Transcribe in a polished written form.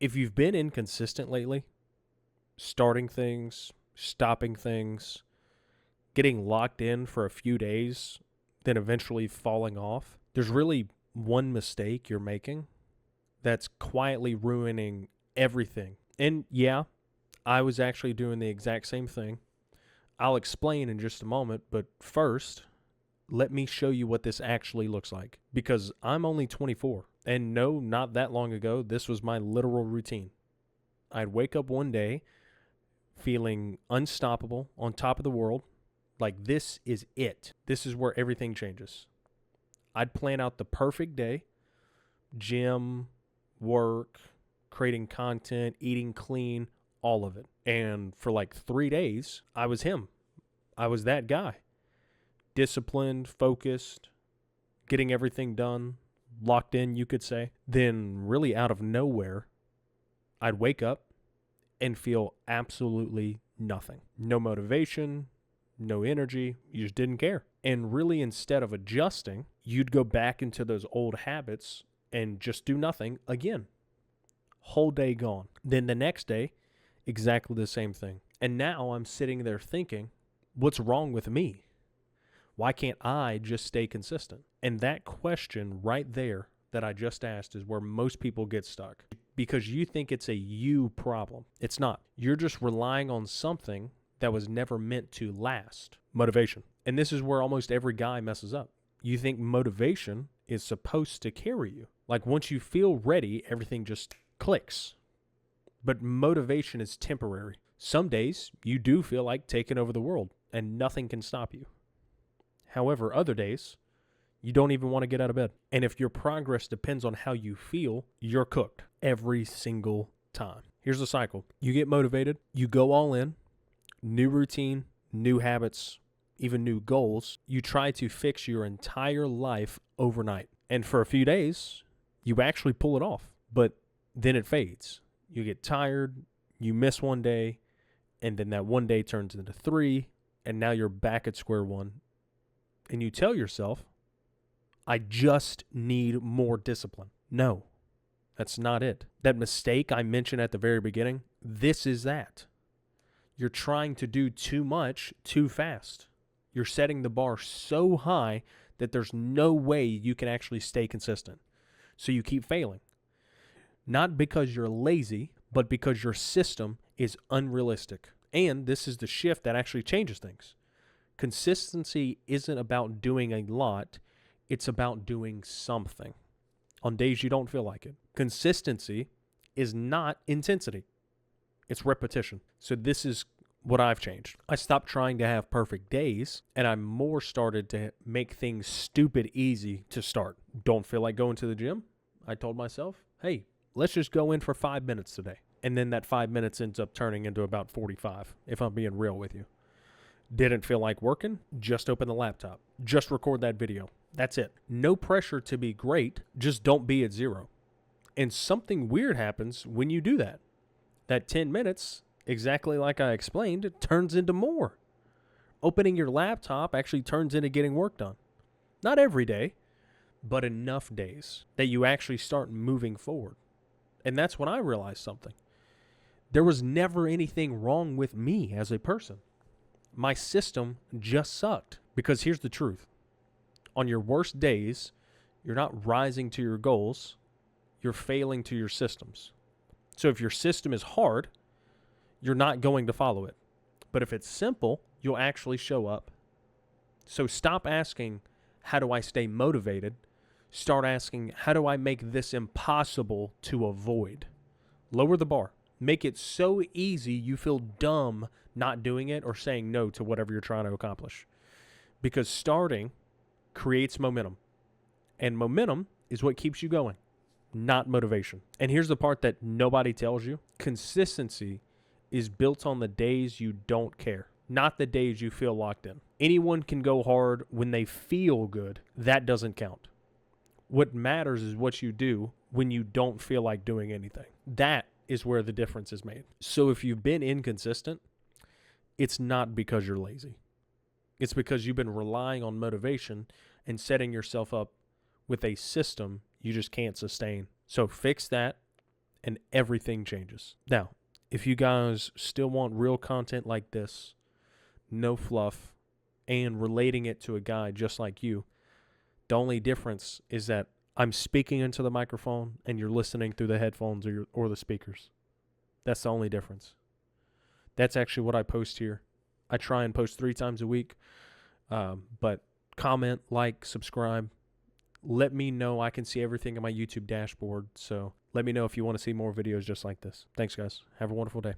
If you've been inconsistent lately, starting things, stopping things, getting locked in for a few days, then eventually falling off, there's really one mistake you're making that's quietly ruining everything. And yeah, I was actually doing the exact same thing. I'll explain in just a moment, but first, let me show you what this actually looks like. Because I'm only 24, and no, not that long ago, this was my literal routine. I'd wake up one day feeling unstoppable, on top of the world, like this is it. This is where everything changes. I'd plan out the perfect day, gym, work, creating content, eating clean, all of it. And for like 3 days, I was him. I was that guy. Disciplined, focused, getting everything done, locked in, you could say. Then, really out of nowhere, I'd wake up and feel absolutely nothing. No motivation, no energy. You just didn't care. And really, instead of adjusting, you'd go back into those old habits and just do nothing again. Whole day gone. Then the next day, exactly the same thing. And now I'm sitting there thinking, what's wrong with me? Why can't I just stay consistent? And that question right there that I just asked is where most people get stuck, because you think it's a you problem. It's not. You're just relying on something that was never meant to last. Motivation. And this is where almost every guy messes up. You think motivation is supposed to carry you. Like once you feel ready, everything just clicks. But motivation is temporary. Some days you do feel like taking over the world and nothing can stop you. However, other days, you don't even want to get out of bed. And if your progress depends on how you feel, you're cooked every single time. Here's the cycle. You get motivated, you go all in, new routine, new habits, even new goals. You try to fix your entire life overnight. And for a few days, you actually pull it off, but then it fades. You get tired, you miss one day, and then that one day turns into 3, and now you're back at square one. And you tell yourself, I just need more discipline. No, that's not it. That mistake I mentioned at the very beginning, this is that. You're trying to do too much too fast. You're setting the bar so high that there's no way you can actually stay consistent. So you keep failing. Not because you're lazy, but because your system is unrealistic. And this is the shift that actually changes things. Consistency isn't about doing a lot. It's about doing something on days you don't feel like it. Consistency is not intensity. It's repetition. So this is what I've changed. I stopped trying to have perfect days, and I more started to make things stupid easy to start. Don't feel like going to the gym? I told myself, hey, let's just go in for 5 minutes today. And then that 5 minutes ends up turning into about 45, if I'm being real with you. Didn't feel like working? Just open the laptop. Just record that video. That's it. No pressure to be great. Just don't be at 0. And something weird happens when you do that. That 10 minutes, exactly like I explained, it turns into more. Opening your laptop actually turns into getting work done. Not every day, but enough days that you actually start moving forward. And that's when I realized something. There was never anything wrong with me as a person. My system just sucked. Because here's the truth. On your worst days, you're not rising to your goals. You're failing to your systems. So if your system is hard, you're not going to follow it. But if it's simple, you'll actually show up. So stop asking, how do I stay motivated? Start asking, how do I make this impossible to avoid? Lower the bar. Make it so easy you feel dumb not doing it or saying no to whatever you're trying to accomplish. Because starting creates momentum. And momentum is what keeps you going, not motivation. And here's the part that nobody tells you. Consistency is built on the days you don't care, not the days you feel locked in. Anyone can go hard when they feel good. That doesn't count. What matters is what you do when you don't feel like doing anything. That is where the difference is made. So if you've been inconsistent, it's not because you're lazy. It's because you've been relying on motivation and setting yourself up with a system you just can't sustain. So fix that and everything changes. Now, if you guys still want real content like this, no fluff, and relating it to a guy just like you, the only difference is that I'm speaking into the microphone and you're listening through the headphones or the speakers. That's the only difference. That's actually what I post here. I try and post 3 times a week, but comment, like, subscribe. Let me know. I can see everything on my YouTube dashboard, so let me know if you want to see more videos just like this. Thanks, guys. Have a wonderful day.